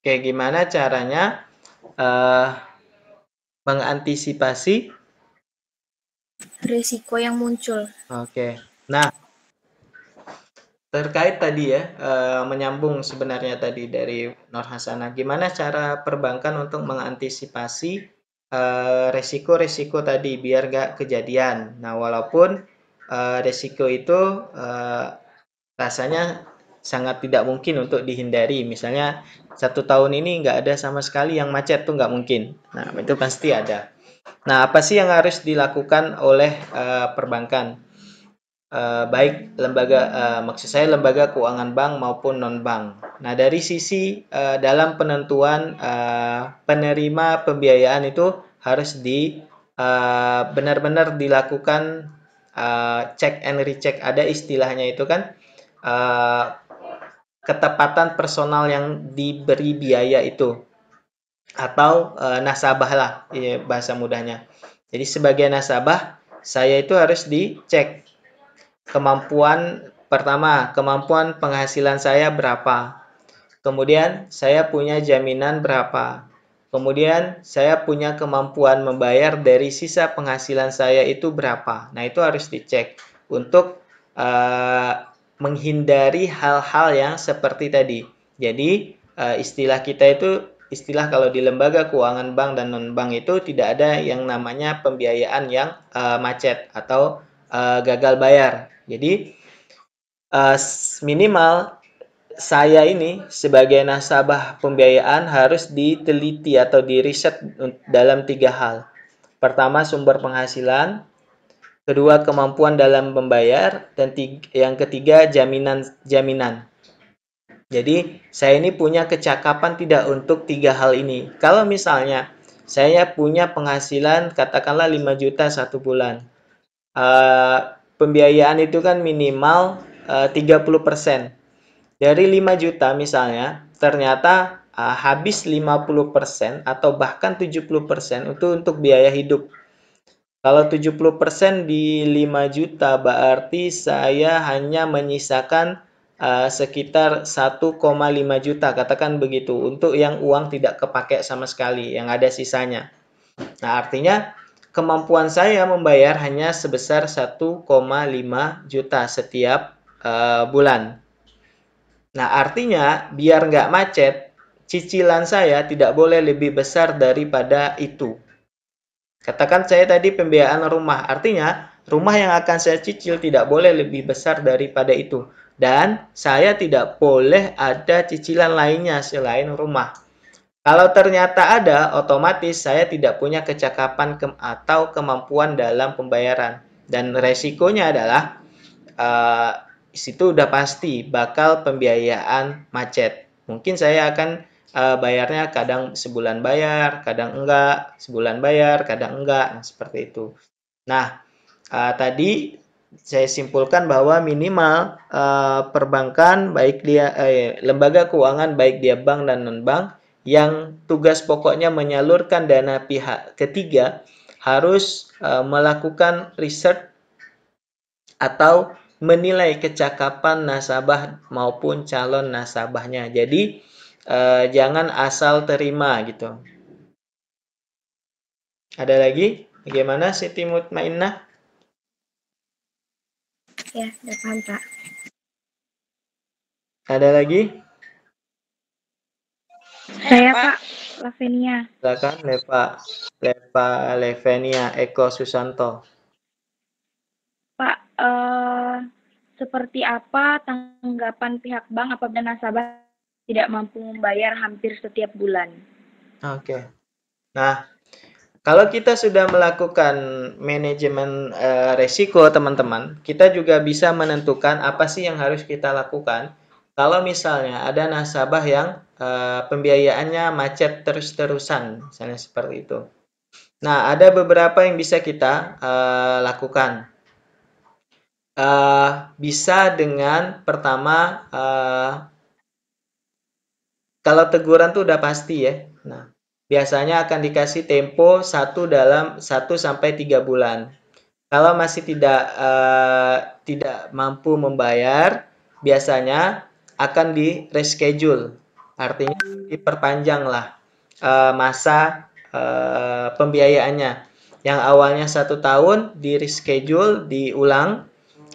Oke, gimana caranya mengantisipasi risiko yang muncul. Oke. Nah, terkait tadi ya, menyambung sebenarnya tadi dari Nur Hasanah, gimana cara perbankan untuk mengantisipasi resiko-resiko tadi biar nggak kejadian. Nah, walaupun resiko itu rasanya sangat tidak mungkin untuk dihindari. Misalnya 1 tahun ini nggak ada sama sekali yang macet tuh nggak mungkin. Nah, itu pasti ada. Nah, apa sih yang harus dilakukan oleh perbankan? Baik lembaga maksud saya lembaga keuangan bank maupun non bank. Nah, dari sisi dalam penentuan penerima pembiayaan itu harus benar-benar dilakukan check and recheck. Ada istilahnya itu kan ketepatan personal yang diberi biaya itu atau nasabah lah ya, bahasa mudahnya. Jadi sebagai nasabah saya itu harus dicek kemampuan penghasilan saya berapa. Kemudian saya punya jaminan berapa. Kemudian saya punya kemampuan membayar dari sisa penghasilan saya itu berapa. Nah, itu harus dicek untuk menghindari hal-hal yang seperti tadi. Jadi, istilah kita itu istilah kalau di lembaga keuangan bank dan non bank itu tidak ada yang namanya pembiayaan yang macet atau gagal bayar. Jadi minimal saya ini sebagai nasabah pembiayaan harus diteliti atau diriset dalam 3 hal. Pertama, sumber penghasilan. Kedua, kemampuan dalam membayar. Dan yang ketiga, jaminan. Jadi, saya ini punya kecakapan tidak untuk 3 hal ini. Kalau misalnya saya punya penghasilan katakanlah 5 juta 1 bulan. Pembiayaan itu kan minimal 30%. Dari 5 juta misalnya, ternyata habis 50% atau bahkan 70% itu untuk biaya hidup. Kalau 70% di 5 juta berarti saya hanya menyisakan sekitar 1,5 juta, katakan begitu, untuk yang uang tidak kepakai sama sekali, yang ada sisanya. Nah, artinya kemampuan saya membayar hanya sebesar 1,5 juta setiap bulan. Nah, artinya biar nggak macet, cicilan saya tidak boleh lebih besar daripada itu. Katakan saya tadi pembiayaan rumah, artinya rumah yang akan saya cicil tidak boleh lebih besar daripada itu. Dan saya tidak boleh ada cicilan lainnya selain rumah. Kalau ternyata ada, otomatis saya tidak punya kecakapan atau kemampuan dalam pembayaran. Dan resikonya adalah situ udah pasti bakal pembiayaan macet. Mungkin saya akan bayarnya kadang sebulan bayar, kadang enggak, sebulan bayar, kadang enggak, nah, seperti itu. Nah, tadi saya simpulkan bahwa minimal perbankan baik dia lembaga keuangan baik dia bank dan non bank yang tugas pokoknya menyalurkan dana pihak ketiga harus melakukan riset atau menilai kecakapan nasabah maupun calon nasabahnya. Jadi jangan asal terima gitu. Ada lagi? Bagaimana Siti Mutmainnah? Ya, udah paham, Pak. Ada lagi? Saya, Pak, Lavenia. Silakan Levenia Eko Susanto. Pak, seperti apa tanggapan pihak bank apabila nasabah tidak mampu membayar hampir setiap bulan? Oke. Nah, kalau kita sudah melakukan manajemen resiko, teman-teman, kita juga bisa menentukan apa sih yang harus kita lakukan. Kalau misalnya ada nasabah yang pembiayaannya macet terus-terusan, misalnya seperti itu. Nah, ada beberapa yang bisa kita lakukan. Bisa dengan pertama, kalau teguran tuh udah pasti ya. Nah, biasanya akan dikasih tempo dalam 1 sampai 3 bulan. Kalau masih tidak mampu membayar, biasanya akan di reschedule. Artinya diperpanjanglah masa pembiayaannya. Yang awalnya 1 tahun di reschedule, diulang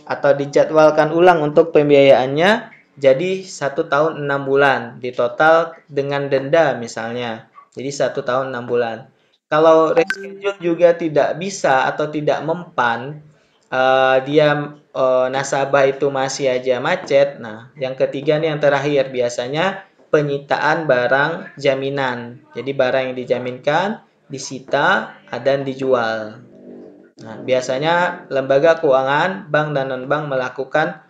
atau dijadwalkan ulang untuk pembiayaannya jadi 1 tahun 6 bulan di total dengan denda misalnya. Jadi 1 tahun 6 bulan. Kalau reschedule juga tidak bisa atau tidak mempan, dia nasabah itu masih aja macet. Nah, yang ketiga nih yang terakhir biasanya penyitaan barang jaminan. Jadi barang yang dijaminkan disita dan dijual. Nah, biasanya lembaga keuangan, bank dan non-bank melakukan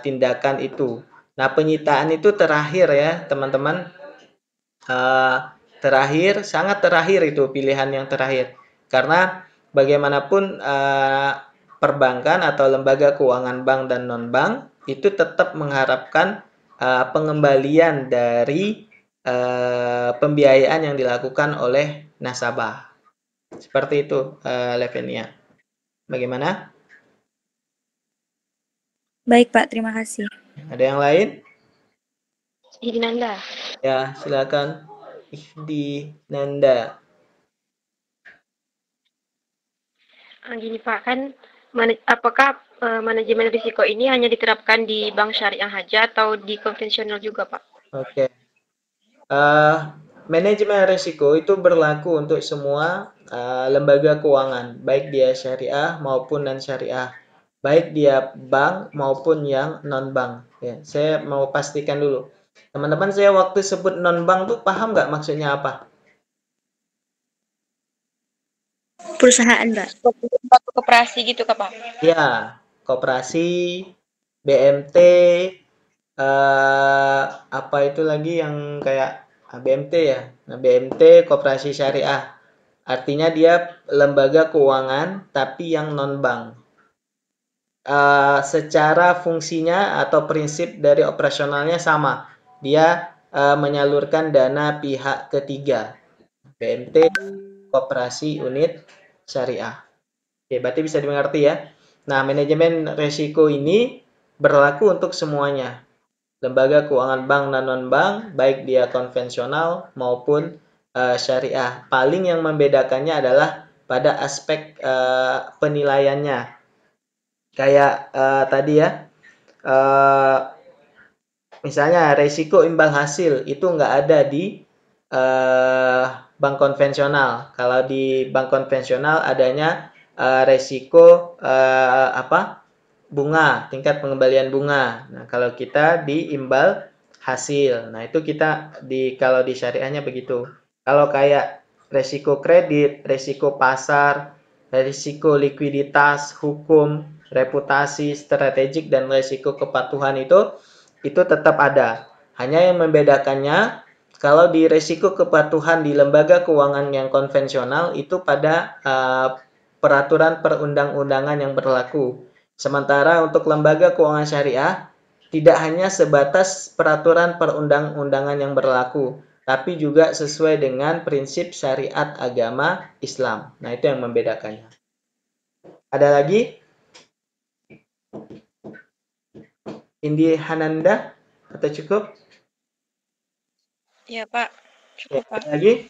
tindakan itu. Nah, penyitaan itu terakhir ya, teman-teman. Terakhir, sangat terakhir itu pilihan yang terakhir. Karena bagaimanapun perbankan atau lembaga keuangan bank dan non-bank itu tetap mengharapkan pengembalian dari pembiayaan yang dilakukan oleh nasabah. Seperti itu, Levenia. Bagaimana? Baik, Pak. Terima kasih. Ada yang lain? Ihdi Nanda. Ya, silakan. Ihdi Nanda. Gini Pak, kan apakah manajemen risiko ini hanya diterapkan di bank syariah saja atau di konvensional juga, Pak? Oke. Manajemen risiko itu berlaku untuk semua lembaga keuangan, baik dia syariah maupun non syariah, baik dia bank maupun yang non bank. Ya, saya mau pastikan dulu, teman-teman, saya waktu sebut non bank tuh paham nggak maksudnya apa? Perusahaan, Pak. Suatu koperasi gitu, Pak? Ya, koperasi, BMT, apa itu lagi yang kayak BMT ya. Nah, BMT koperasi syariah. Artinya dia lembaga keuangan tapi yang non bank. Secara fungsinya atau prinsip dari operasionalnya sama. Dia menyalurkan dana pihak ketiga. BMT koperasi unit syariah. Oke, berarti bisa dimengerti ya. Nah, manajemen resiko ini berlaku untuk semuanya. Lembaga keuangan bank dan non-bank, baik dia konvensional maupun syariah. Paling yang membedakannya adalah pada aspek penilaiannya. Kayak tadi ya, misalnya resiko imbal hasil itu nggak ada di bank konvensional. Kalau di bank konvensional adanya resiko bunga, tingkat pengembalian bunga. Nah, kalau kita di imbal hasil. Nah, itu kita kalau di syariahnya begitu. Kalau kayak resiko kredit, resiko pasar, resiko likuiditas, hukum, reputasi, strategik dan resiko kepatuhan itu tetap ada. Hanya yang membedakannya kalau di resiko kepatuhan di lembaga keuangan yang konvensional itu pada peraturan perundang-undangan yang berlaku. Sementara untuk lembaga keuangan syariah tidak hanya sebatas peraturan perundang-undangan yang berlaku, tapi juga sesuai dengan prinsip syariat agama Islam. Nah, itu yang membedakannya. Ada lagi? Indi Hananda? Atau cukup? Iya, Pak. Ya, Cukup, Pak. ada lagi?